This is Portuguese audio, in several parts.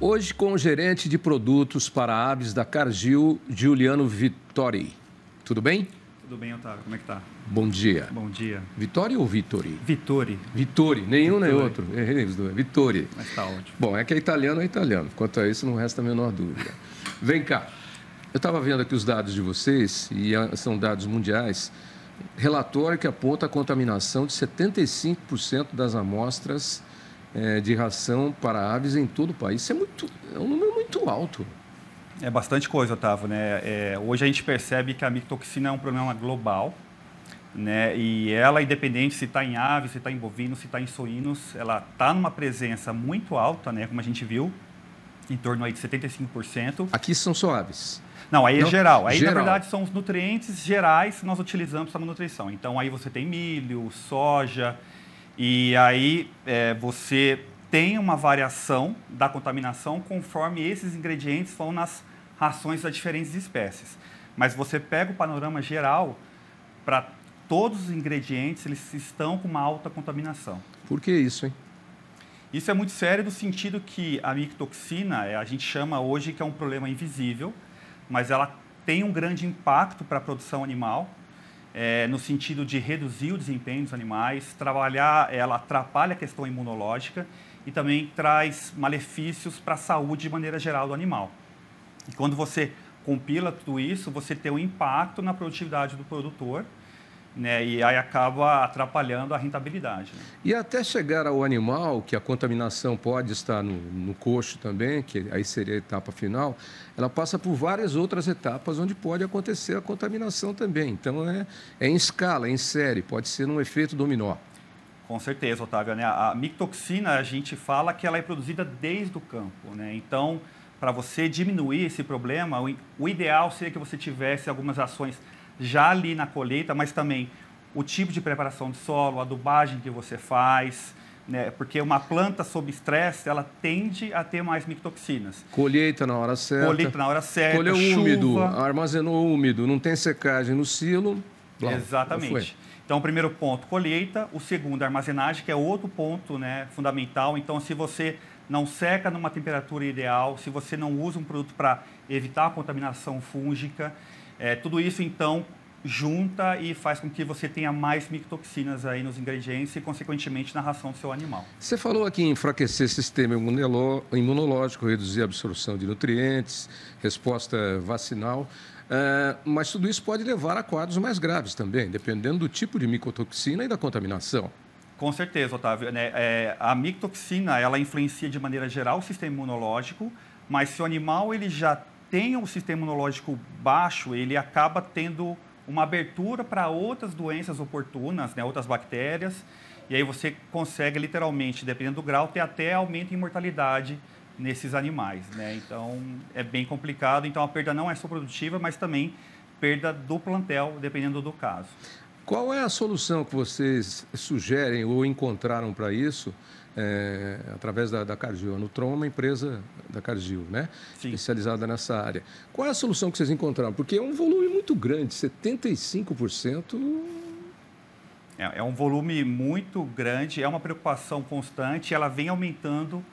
Hoje com o gerente de produtos para aves da Cargill, Juliano Vittori. Tudo bem? Tudo bem, Otávio. Como é que tá? Bom dia. Bom dia. Vittori ou Vittori? Vittori. Vittori, nenhum nem outro. Errei os dois. Vittori. Mas tá ótimo. Bom, é que é italiano. Quanto a isso, não resta a menor dúvida. Vem cá. Eu estava vendo aqui os dados de vocês, e são dados mundiais, relatório que aponta a contaminação de 75% das amostras de ração para aves em todo o país. Isso é um número muito alto. É bastante coisa, Otávio, né? Hoje a gente percebe que a micotoxina é um problema global, né? E ela, independente se está em aves, se está em bovinos, se está em suínos, ela está numa presença muito alta, né? Como a gente viu, em torno aí de 75%. Aqui são só aves? Não, aí é geral. Aí, geral. na verdade, são os nutrientes gerais que nós utilizamos para a nutrição. Então, aí você tem milho, soja, e aí você tem uma variação da contaminação conforme esses ingredientes vão nas rações das diferentes espécies. Mas você pega o panorama geral, para todos os ingredientes, eles estão com uma alta contaminação. Por que isso, hein? Isso é muito sério no sentido que a micotoxina, a gente chama hoje que é um problema invisível, mas ela tem um grande impacto para a produção animal, no sentido de reduzir o desempenho dos animais, ela atrapalha a questão imunológica e também traz malefícios para a saúde de maneira geral do animal. E quando você compila tudo isso, você tem um impacto na produtividade do produtor, né, e aí acaba atrapalhando a rentabilidade. Né? E até chegar ao animal, que a contaminação pode estar no coxo também, que aí seria a etapa final, ela passa por várias outras etapas onde pode acontecer a contaminação também. Então, é em escala, é em série, pode ser num efeito dominó. Com certeza, Otávio. Né? A micotoxina, a gente fala que ela é produzida desde o campo. Né? Então, para você diminuir esse problema, o ideal seria que você tivesse algumas ações já ali na colheita, mas também o tipo de preparação de solo, a adubagem que você faz, né? Porque uma planta sob estresse, ela tende a ter mais micotoxinas. Colheita na hora certa. Colheita na hora certa, colheu chuva. Úmido, armazenou úmido, não tem secagem no silo. Blá, exatamente. Então, o primeiro ponto, colheita. O segundo, armazenagem, que é outro ponto, né, fundamental. Então, se você não seca numa temperatura ideal, se você não usa um produto para evitar a contaminação fúngica, tudo isso, então, junta e faz com que você tenha mais micotoxinas aí nos ingredientes e, consequentemente, na ração do seu animal. Você falou aqui em enfraquecer o sistema imunológico, reduzir a absorção de nutrientes, resposta vacinal, mas tudo isso pode levar a quadros mais graves também, dependendo do tipo de micotoxina e da contaminação. Com certeza, Otávio. Né? A micotoxina, ela influencia de maneira geral o sistema imunológico, mas se o animal ele já tem um sistema imunológico baixo, ele acaba tendo uma abertura para outras doenças oportunas, né, outras bactérias, e aí você consegue literalmente, dependendo do grau, ter até aumento em mortalidade nesses animais. Né? Então, é bem complicado. Então, a perda não é só produtiva, mas também perda do plantel, dependendo do caso. Qual é a solução que vocês sugerem ou encontraram para isso? Através da Cargill. A Nutron é uma empresa da Cargill, né? Sim. Especializada nessa área. Qual é a solução que vocês encontraram? Porque é um volume muito grande, 75%. É um volume muito grande, é uma preocupação constante, ela vem aumentando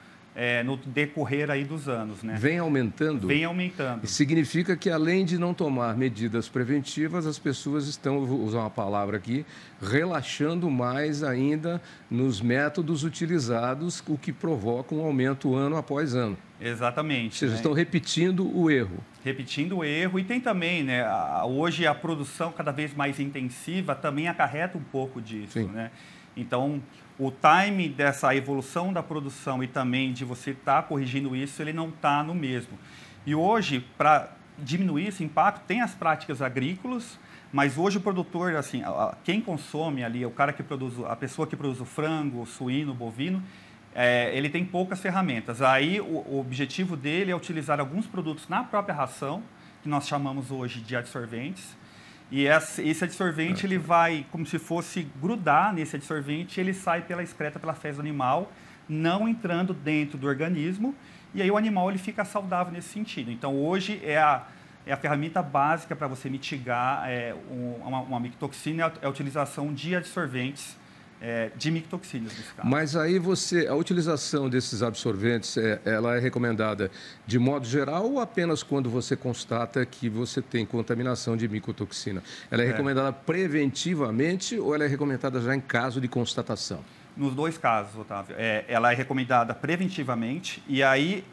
no decorrer aí dos anos. Né? Vem aumentando? Vem aumentando. E significa que, além de não tomar medidas preventivas, as pessoas estão, vou usar uma palavra aqui, relaxando mais ainda nos métodos utilizados, o que provoca um aumento ano após ano. Exatamente. Vocês estão repetindo o erro. Repetindo o erro. E tem também, né, hoje a produção cada vez mais intensiva também acarreta um pouco disso. Sim. Né? Então, o time dessa evolução da produção e também de você estar corrigindo isso, ele não está no mesmo. E hoje, para diminuir esse impacto, tem as práticas agrícolas, mas hoje o produtor, assim, quem consome ali, o cara que produz, a pessoa que produz o frango, o suíno, o bovino, ele tem poucas ferramentas. Aí o objetivo dele é utilizar alguns produtos na própria ração, que nós chamamos hoje de adsorventes. E esse adsorvente, ele vai, como se fosse grudar nesse adsorvente, ele sai pela excreta, pela fezes do animal, não entrando dentro do organismo, e aí o animal ele fica saudável nesse sentido. Então, hoje é a ferramenta básica para você mitigar uma micotoxina, é a utilização de adsorventes de micotoxinas nesse caso. Mas aí a utilização desses absorventes, ela é recomendada de modo geral ou apenas quando você constata que você tem contaminação de micotoxina? Ela é recomendada preventivamente ou ela é recomendada já em caso de constatação? Nos dois casos, Otávio. Ela é recomendada preventivamente e aí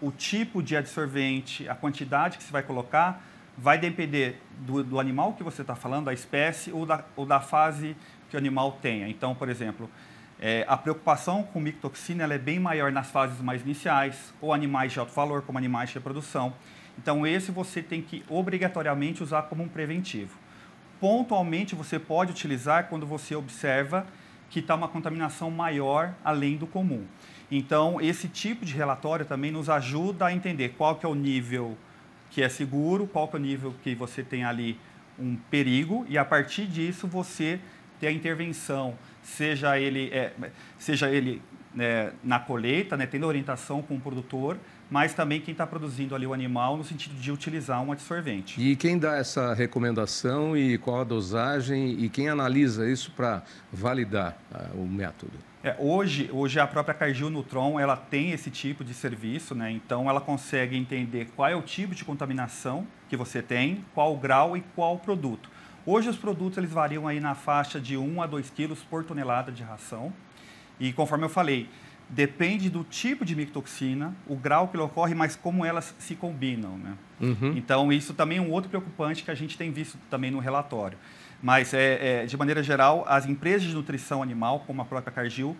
o tipo de adsorvente, a quantidade que você vai colocar, vai depender do animal que você está falando, da espécie ou da fase que o animal tenha. Então, por exemplo, a preocupação com micotoxina ela é bem maior nas fases mais iniciais, ou animais de alto valor, como animais de reprodução. Então, esse você tem que obrigatoriamente usar como um preventivo. Pontualmente, você pode utilizar quando você observa que está uma contaminação maior além do comum. Então, esse tipo de relatório também nos ajuda a entender qual que é o nível que é seguro, qual que é o nível que você tem ali um perigo, e a partir disso você ter a intervenção, seja ele na colheita, né, tendo orientação com o produtor, mas também quem está produzindo ali o animal no sentido de utilizar um adsorvente. E quem dá essa recomendação e qual a dosagem e quem analisa isso para validar o método? Hoje a própria Cargill Nutron ela tem esse tipo de serviço, né? Então ela consegue entender qual é o tipo de contaminação que você tem, qual o grau e qual o produto. Hoje os produtos eles variam aí na faixa de 1 a 2 quilos por tonelada de ração. E conforme eu falei, depende do tipo de micotoxina, o grau que ele ocorre, mas como elas se combinam, né? Então isso também é um outro preocupante que a gente tem visto também no relatório. Mas, de maneira geral, as empresas de nutrição animal, como a própria Cargill,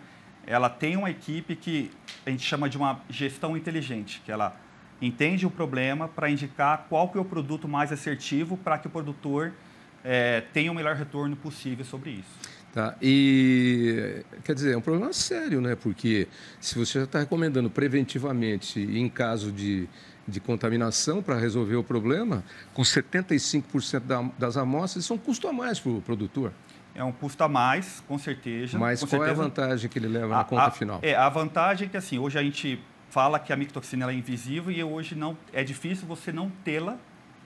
ela tem uma equipe que a gente chama de uma gestão inteligente, que ela entende o problema para indicar qual que é o produto mais assertivo para que o produtor tenha o melhor retorno possível sobre isso. Tá. E, quer dizer, é um problema sério, né? Porque se você já está recomendando preventivamente em caso de contaminação para resolver o problema, com 75% das amostras, isso é um custo a mais para o produtor. É um custo a mais, com certeza. Mas qual é a vantagem que ele leva na conta final? A vantagem é que, assim, hoje a gente fala que a micotoxina ela é invisível e hoje é difícil você não tê-la,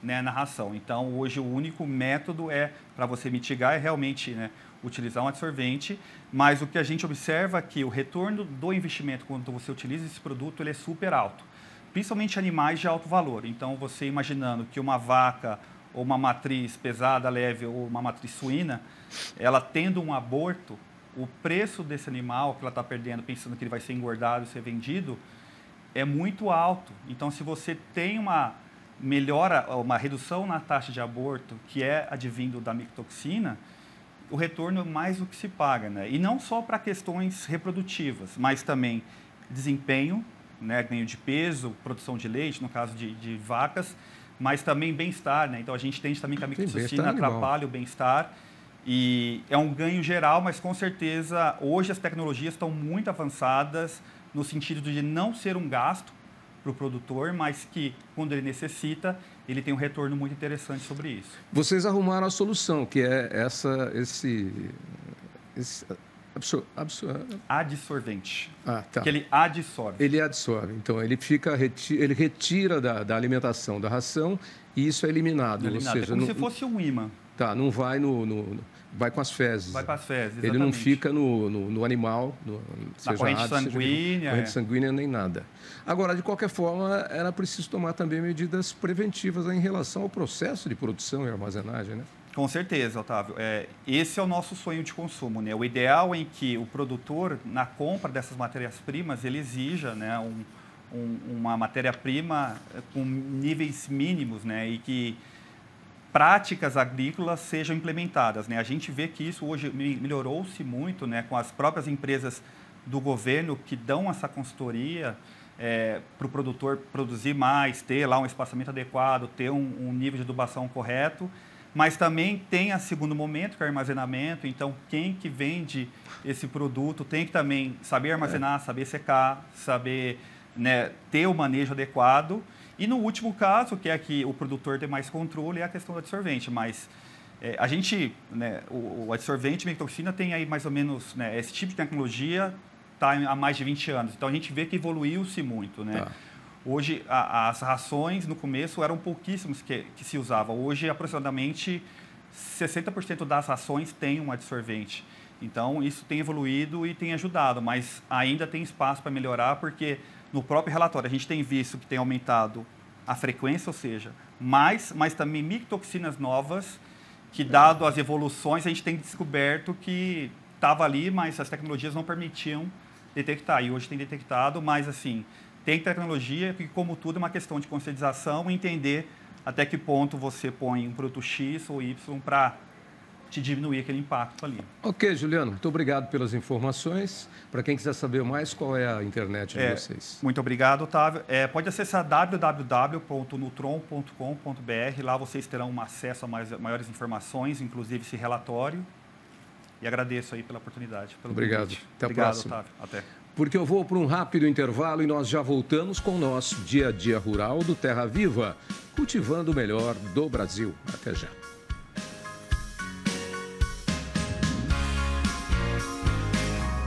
né, na ração. Então, hoje o único método para você mitigar realmente, né, utilizar um adsorvente, mas o que a gente observa é que o retorno do investimento quando você utiliza esse produto ele é super alto, principalmente animais de alto valor. Então, você imaginando que uma vaca ou uma matriz pesada, leve ou uma matriz suína, ela tendo um aborto, o preço desse animal que ela está perdendo, pensando que ele vai ser engordado e ser vendido, é muito alto. Então, se você tem uma redução na taxa de aborto, que é advindo da micotoxina, o retorno é mais do que se paga, né? E não só para questões reprodutivas, mas também desempenho, né? Ganho de peso, produção de leite, no caso de vacas, mas também bem-estar, né? Então a gente entende também que a micotoxina atrapalha o bem-estar e é um ganho geral, mas com certeza hoje as tecnologias estão muito avançadas no sentido de não ser um gasto para o produtor, mas que quando ele necessita, ele tem um retorno muito interessante sobre isso. Vocês arrumaram a solução, que é adsorvente. Tá. Que ele adsorve. Ele adsorve. Então, ele retira da alimentação, da ração, e isso é eliminado. Ou seja, é como se fosse um ímã. Tá, não vai vai com as fezes. Vai com as fezes, exatamente. Ele não fica no animal, na corrente sanguínea. Corrente sanguínea nem nada. Agora, de qualquer forma, era preciso tomar também medidas preventivas em relação ao processo de produção e armazenagem, né? Com certeza, Otávio. Esse é o nosso sonho de consumo, né? O ideal é em que o produtor, na compra dessas matérias-primas, ele exija, né, uma matéria-prima com níveis mínimos, né, e que práticas agrícolas sejam implementadas, né? A gente vê que isso hoje melhorou-se muito, né, com as próprias empresas do governo que dão essa consultoria para o produtor produzir mais, ter lá um espaçamento adequado, ter um nível de adubação correto, mas também tem a segundo momento, que é o armazenamento. Então, quem que vende esse produto tem que também saber armazenar, saber secar, saber, né, ter o manejo adequado. E no último caso, que é que o produtor tem mais controle, é a questão do adsorvente. Mas a gente, né, o adsorvente micotoxina tem aí mais ou menos, né, esse tipo de tecnologia está há mais de 20 anos. Então, a gente vê que evoluiu-se muito, né? Tá. Hoje, as rações, no começo, eram pouquíssimos que se usavam. Hoje, aproximadamente 60% das rações têm um adsorvente. Então, isso tem evoluído e tem ajudado, mas ainda tem espaço para melhorar, porque no próprio relatório a gente tem visto que tem aumentado a frequência, ou seja, mas também micotoxinas novas, que dado as evoluções, a gente tem descoberto que estava ali, mas as tecnologias não permitiam detectar. E hoje tem detectado, mas assim, tem tecnologia que, como tudo, é uma questão de conscientização e entender até que ponto você põe um produto X ou Y para te diminuir aquele impacto ali. Ok, Juliano, muito obrigado pelas informações. Para quem quiser saber mais, qual é a internet de vocês? Muito obrigado, Otávio. Pode acessar www.nutron.com.br. Lá vocês terão acesso a maiores informações, inclusive esse relatório. E agradeço aí pela oportunidade. Obrigado. Até a próxima. Otávio. Até. Porque eu vou para um rápido intervalo e nós já voltamos com o nosso Dia a Dia Rural do Terra Viva, cultivando o melhor do Brasil. Até já.